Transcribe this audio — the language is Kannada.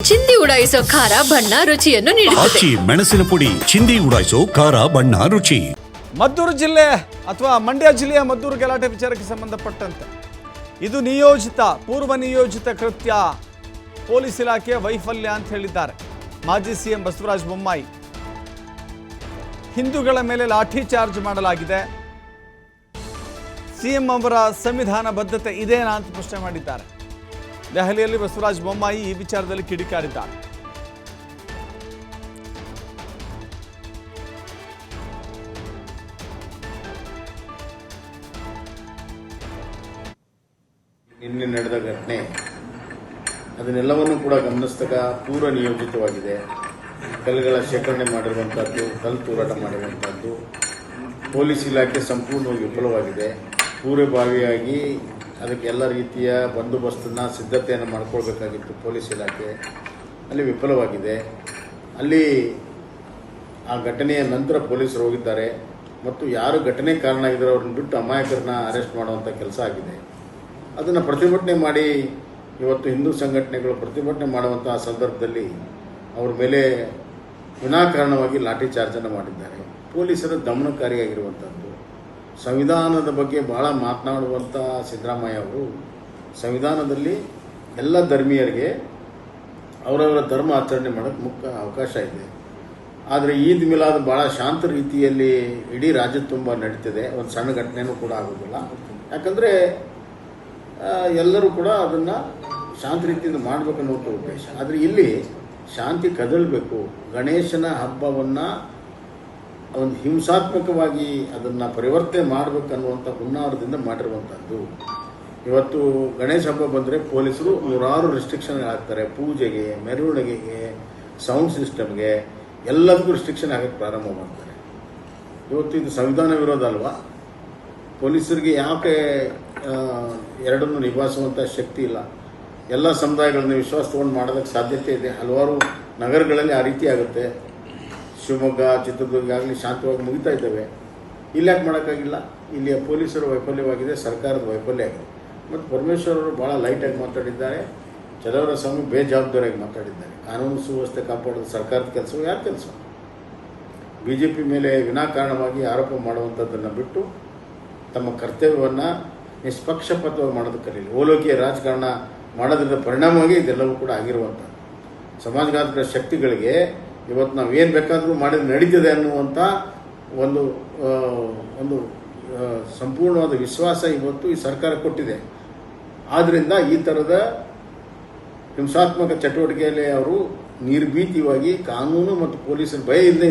ಚಿಂದಿ ಉಡಾಯಿಸೋ ಖಾರ ಬಣ್ಣ ರುಚಿಯನ್ನು ನೀಡುತ್ತದೆ. ಮೆಣಸಿನ ಪುಡಿ ಚಿಂದಿ ಉಡಾಯಿಸೋ ಖಾರ ಬಣ್ಣ ರುಚಿ. ಮದ್ದೂರು ಜಿಲ್ಲೆ ಅಥವಾ ಮಂಡ್ಯ ಜಿಲ್ಲೆಯ ಮದ್ದೂರು ಗಲಾಟೆ ವಿಚಾರಕ್ಕೆ ಸಂಬಂಧಪಟ್ಟಂತೆ ಇದು ನಿಯೋಜಿತ ಪೂರ್ವ ನಿಯೋಜಿತ ಕೃತ್ಯ, ಪೊಲೀಸ್ ಇಲಾಖೆ ವೈಫಲ್ಯ ಅಂತ ಹೇಳಿದ್ದಾರೆ ಮಾಜಿ ಸಿಎಂ ಬಸವರಾಜ ಬೊಮ್ಮಾಯಿ. ಹಿಂದೂಗಳ ಮೇಲೆ ಲಾಠಿ ಚಾರ್ಜ್ ಮಾಡಲಾಗಿದೆ, ಸಿಎಂ ಅವರ ಸಂವಿಧಾನ ಬದ್ಧತೆ ಇದೇನಾ ಅಂತ ಪ್ರಶ್ನೆ ಮಾಡಿದ್ದಾರೆ. ದೆಹಲಿಯಲ್ಲಿ ಬಸವರಾಜ ಬೊಮ್ಮಾಯಿ ಈ ವಿಚಾರದಲ್ಲಿ ಕಿಡಿಕಾರಿದ್ದಾರೆ. ನಿನ್ನೆ ನಡೆದ ಘಟನೆ ಅದನ್ನೆಲ್ಲವನ್ನು ಕೂಡ ಗಮನಿಸಿದಾಗ ಪೂರ್ವ ನಿಯೋಜಿತವಾಗಿದೆ. ಕಲ್ಲುಗಳ ಶೇಖರಣೆ ಮಾಡಿರುವಂಥದ್ದು, ಕಲ್ಲು ತೂರಾಟ ಮಾಡಿರುವಂಥದ್ದು, ಪೊಲೀಸ್ ಇಲಾಖೆ ಸಂಪೂರ್ಣವಾಗಿ ವಿಫಲವಾಗಿದೆ. ಪೂರ್ವಭಾವಿಯಾಗಿ ಅದಕ್ಕೆ ಎಲ್ಲ ರೀತಿಯ ಬಂದೋಬಸ್ತನ್ನು ಸಿದ್ಧತೆಯನ್ನು ಮಾಡಿಕೊಳ್ಬೇಕಾಗಿತ್ತು ಪೊಲೀಸ್ ಇಲಾಖೆ, ಅಲ್ಲಿ ವಿಫಲವಾಗಿದೆ. ಅಲ್ಲಿ ಆ ಘಟನೆಯ ನಂತರ ಪೊಲೀಸರು ಹೋಗಿದ್ದಾರೆ ಮತ್ತು ಯಾರು ಘಟನೆ ಕಾರಣ ಆಗಿದ್ದಾರೆ ಅವ್ರನ್ನ ಬಿಟ್ಟು ಅಮಾಯಕರನ್ನ ಅರೆಸ್ಟ್ ಮಾಡುವಂಥ ಕೆಲಸ ಆಗಿದೆ. ಅದನ್ನು ಪ್ರತಿಭಟನೆ ಮಾಡಿ ಇವತ್ತು ಹಿಂದೂ ಸಂಘಟನೆಗಳು ಪ್ರತಿಭಟನೆ ಮಾಡುವಂತಹ ಸಂದರ್ಭದಲ್ಲಿ ಅವ್ರ ಮೇಲೆ ವಿನಾಕಾರಣವಾಗಿ ಲಾಠಿ ಚಾರ್ಜನ್ನು ಮಾಡಿದ್ದಾರೆ. ಪೊಲೀಸರ ದಮನಕಾರಿಯಾಗಿರುವಂಥದ್ದು. ಸಂವಿಧಾನದ ಬಗ್ಗೆ ಭಾಳ ಮಾತನಾಡುವಂಥ ಸಿದ್ದರಾಮಯ್ಯ ಅವರು ಸಂವಿಧಾನದಲ್ಲಿ ಎಲ್ಲ ಧರ್ಮೀಯರಿಗೆ ಅವರವರ ಧರ್ಮ ಆಚರಣೆ ಮಾಡೋಕ್ಕೆ ಮುಖ್ಯ ಅವಕಾಶ ಇದೆ. ಆದರೆ ಈದ್ ಮಿಲಾದ್ ಭಾಳ ಶಾಂತ ರೀತಿಯಲ್ಲಿ ಇಡೀ ರಾಜ್ಯ ತುಂಬ ನಡೀತಿದೆ. ಒಂದು ಸಣ್ಣ ಘಟನೆಯೂ ಕೂಡ ಆಗೋದಿಲ್ಲ, ಯಾಕಂದರೆ ಎಲ್ಲರೂ ಕೂಡ ಅದನ್ನು ಶಾಂತ ರೀತಿಯಿಂದ ಮಾಡಬೇಕನ್ನುವಂಥ ಉದ್ದೇಶ. ಆದರೆ ಇಲ್ಲಿ ಶಾಂತಿ ಕದಳಬೇಕು. ಗಣೇಶನ ಹಬ್ಬವನ್ನು ಒಂದು ಹಿಂಸಾತ್ಮಕವಾಗಿ ಅದನ್ನು ಪರಿವರ್ತನೆ ಮಾಡಬೇಕನ್ನುವಂಥ ಹುನ್ನಾರದಿಂದ ಮಾಡಿರುವಂಥದ್ದು. ಇವತ್ತು ಗಣೇಶ ಹಬ್ಬ ಬಂದರೆ ಪೊಲೀಸರು ನೂರಾರು ರೆಸ್ಟ್ರಿಕ್ಷನ್ ಹಾಕ್ತಾರೆ. ಪೂಜೆಗೆ, ಮೆರವಣಿಗೆಗೆ, ಸೌಂಡ್ ಸಿಸ್ಟಮ್ಗೆ ಎಲ್ಲದಕ್ಕೂ ರೆಸ್ಟ್ರಿಕ್ಷನ್ ಹಾಕಕ್ಕೆ ಪ್ರಾರಂಭ ಮಾಡ್ತಾರೆ. ಇವತ್ತು ಇದು ಸಂವಿಧಾನ ವಿರೋಧ ಅಲ್ವಾ? ಪೊಲೀಸರಿಗೆ ಯಾಕೆ ಎರಡನ್ನು ನಿಭಾಯಿಸುವಂಥ ಶಕ್ತಿ ಇಲ್ಲ? ಎಲ್ಲ ಸಮುದಾಯಗಳನ್ನು ವಿಶ್ವಾಸ ತೊಗೊಂಡು ಮಾಡೋದಕ್ಕೆ ಸಾಧ್ಯತೆ ಇದೆ. ಹಲವಾರು ನಗರಗಳಲ್ಲಿ ಆ ರೀತಿ ಆಗುತ್ತೆ. ಶಿವಮೊಗ್ಗ, ಚಿತ್ರದುರ್ಗ ಆಗಲಿ ಶಾಂತವಾಗಿ ಮುಗಿತಾ ಇದ್ದಾವೆ. ಇಲ್ಲಿ ಯಾಕೆ ಮಾಡೋಕ್ಕಾಗಿಲ್ಲ? ಇಲ್ಲಿಯ ಪೊಲೀಸರ ವೈಫಲ್ಯವಾಗಿದೆ, ಸರ್ಕಾರದ ವೈಫಲ್ಯ ಆಗಿದೆ. ಮತ್ತು ಪರಮೇಶ್ವರ್ ಅವರು ಭಾಳ ಲೈಟಾಗಿ ಮಾತಾಡಿದ್ದಾರೆ, ಚಲವರ ಸ್ವಾಮಿ ಬೇಜವಾಬ್ದಾರಿಯಾಗಿ ಮಾತಾಡಿದ್ದಾರೆ. ಕಾನೂನು ಸುವ್ಯವಸ್ಥೆ ಕಾಪಾಡೋದು ಸರ್ಕಾರದ ಕೆಲಸ, ಯಾರ ಕೆಲಸ? BJP ಮೇಲೆ ವಿನಾಕಾರಣವಾಗಿ ಆರೋಪ ಮಾಡುವಂಥದ್ದನ್ನು ಬಿಟ್ಟು ತಮ್ಮ ಕರ್ತವ್ಯವನ್ನು ನಿಷ್ಪಕ್ಷಪಾತವಾಗಿ ಮಾಡೋದಕ್ಕೆ ಕಲೀಲಿ. ಓಲೋಕಿಯ ರಾಜಕಾರಣ ಮಾಡೋದ್ರಿಂದ ಪರಿಣಾಮವಾಗಿ ಇದೆಲ್ಲವೂ ಕೂಡ ಆಗಿರುವಂಥದ್ದು. ಸಮಾಜಘಾತಕ ಶಕ್ತಿಗಳಿಗೆ ಇವತ್ತು ನಾವು ಏನು ಬೇಕಾದರೂ ಮಾಡಿದ್ರೆ ನಡೀತದೆ ಅನ್ನುವಂಥ ಒಂದು ಒಂದು ಸಂಪೂರ್ಣವಾದ ವಿಶ್ವಾಸ ಇವತ್ತು ಈ ಸರ್ಕಾರ ಕೊಟ್ಟಿದೆ. ಆದ್ದರಿಂದ ಈ ಥರದ ಹಿಂಸಾತ್ಮಕ ಚಟುವಟಿಕೆಯಲ್ಲಿ ಅವರು ನಿರ್ಭೀತಿಯಾಗಿ ಕಾನೂನು ಮತ್ತು ಪೊಲೀಸರ ಭಯ ಇಲ್ಲದೆ